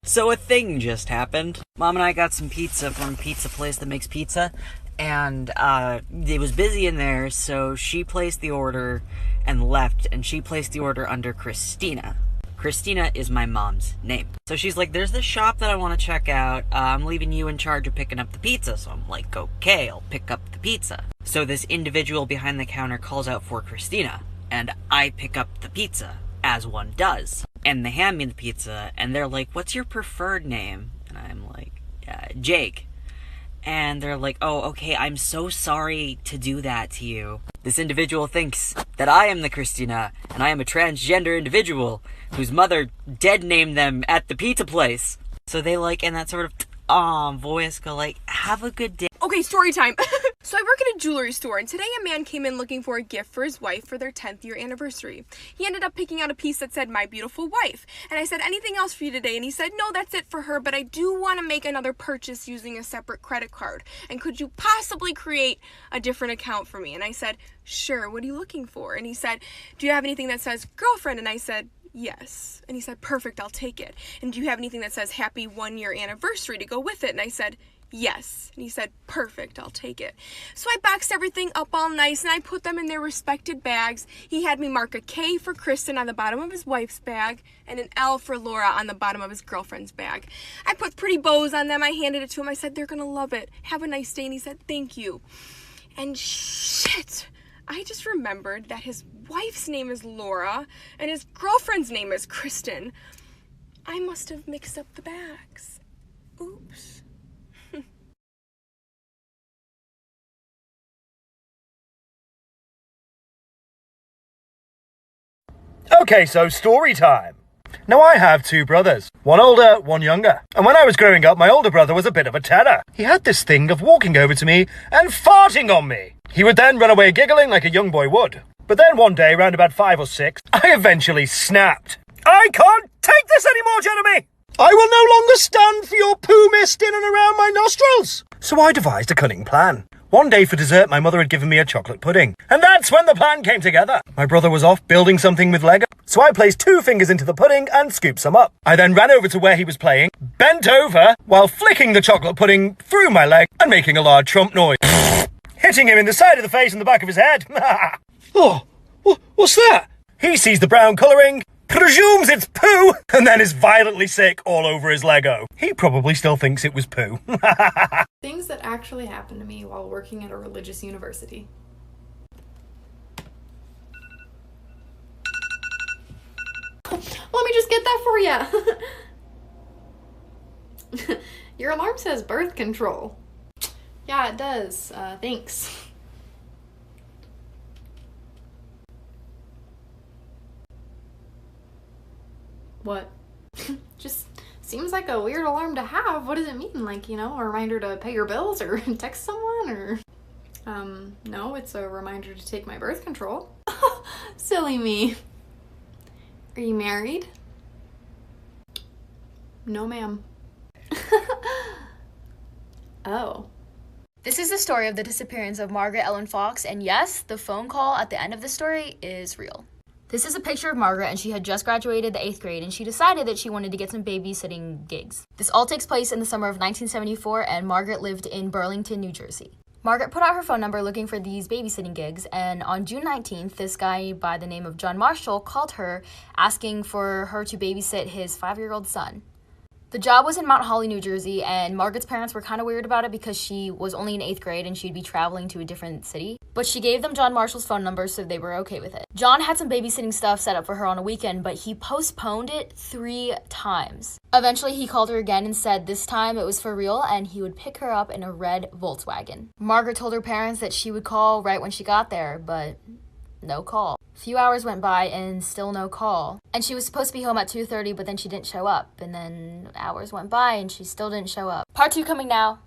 So a thing just happened. Mom and I got some pizza from a pizza place that makes pizza, and it was busy in there, so she placed the order and left, and she placed the order under Christina. Christina is my mom's name. So she's like, there's this shop that I want to check out. I'm leaving you in charge of picking up the pizza. So I'm like, okay, I'll pick up the pizza. So this individual behind the counter calls out for Christina, and I pick up the pizza, as one does. And they hand me the pizza, and they're like, what's your preferred name? And I'm like, Jake. And they're like, oh, okay, I'm so sorry to do that to you. This individual thinks that I am the Christina, and I am a transgender individual whose mother dead named them at the pizza place. So they like, in that sort of voice, go like, have a good day. Okay, story time. So I work at a jewelry store, and today a man came in looking for a gift for his wife for their 10th year anniversary. He ended up picking out a piece that said, my beautiful wife. And I said, anything else for you today? And he said, no, that's it for her, but I do want to make another purchase using a separate credit card. And could you possibly create a different account for me? And I said, sure, what are you looking for? And he said, do you have anything that says girlfriend? And I said, yes. And he said, perfect, I'll take it. And do you have anything that says happy 1 year anniversary to go with it? And I said, yes. And he said, perfect, I'll take it. So I boxed everything up all nice and I put them in their respected bags. He had me mark a K for Kristen on the bottom of his wife's bag and an L for Laura on the bottom of his girlfriend's bag. I put pretty bows on them. I handed it to him. I said, they're gonna love it. Have a nice day. And he said, thank you. And shit, I just remembered that his wife's name is Laura and his girlfriend's name is Kristen. I must have mixed up the bags. Oops. Okay, so story time. Now I have two brothers, one older, one younger. And when I was growing up, my older brother was a bit of a terror. He had this thing of walking over to me and farting on me. He would then run away giggling like a young boy would. But then one day, around about 5 or 6, I eventually snapped. I can't take this anymore, Jeremy! I will no longer stand for your poo mist in and around my nostrils! So I devised a cunning plan. One day for dessert, my mother had given me a chocolate pudding. And that's when the plan came together. My brother was off building something with Lego. So I placed 2 fingers into the pudding and scooped some up. I then ran over to where he was playing, bent over while flicking the chocolate pudding through my leg and making a loud Trump noise. Hitting him in the side of the face and the back of his head. Oh, what's that? He sees the brown colouring, presumes it's poo, and then is violently sick all over his Lego. He probably still thinks it was poo. Things that actually happened to me while working at a religious university. Let me just get that for you. Your alarm says birth control. Yeah, it does. Thanks. What? Just seems like a weird alarm to have. What does it mean? Like, you know, a reminder to pay your bills or text someone or... No, it's a reminder to take my birth control. Silly me. Are you married? No, ma'am. Oh. This is the story of the disappearance of Margaret Ellen Fox, and yes, the phone call at the end of the story is real. This is a picture of Margaret, and she had just graduated the 8th grade, and she decided that she wanted to get some babysitting gigs. This all takes place in the summer of 1974, and Margaret lived in Burlington, New Jersey. Margaret put out her phone number looking for these babysitting gigs, and on June 19th, this guy by the name of John Marshall called her asking for her to babysit his 5-year-old son. The job was in Mount Holly, New Jersey, and Margaret's parents were kind of weird about it because she was only in 8th grade and she'd be traveling to a different city. But she gave them John Marshall's phone number, so they were okay with it. John had some babysitting stuff set up for her on a weekend, but he postponed it 3 times. Eventually, he called her again and said this time it was for real and he would pick her up in a red Volkswagen. Margaret told her parents that she would call right when she got there, but no call. A few hours went by and still no call. And she was supposed to be home at 2:30, but then she didn't show up. And then hours went by and she still didn't show up. Part 2 coming now.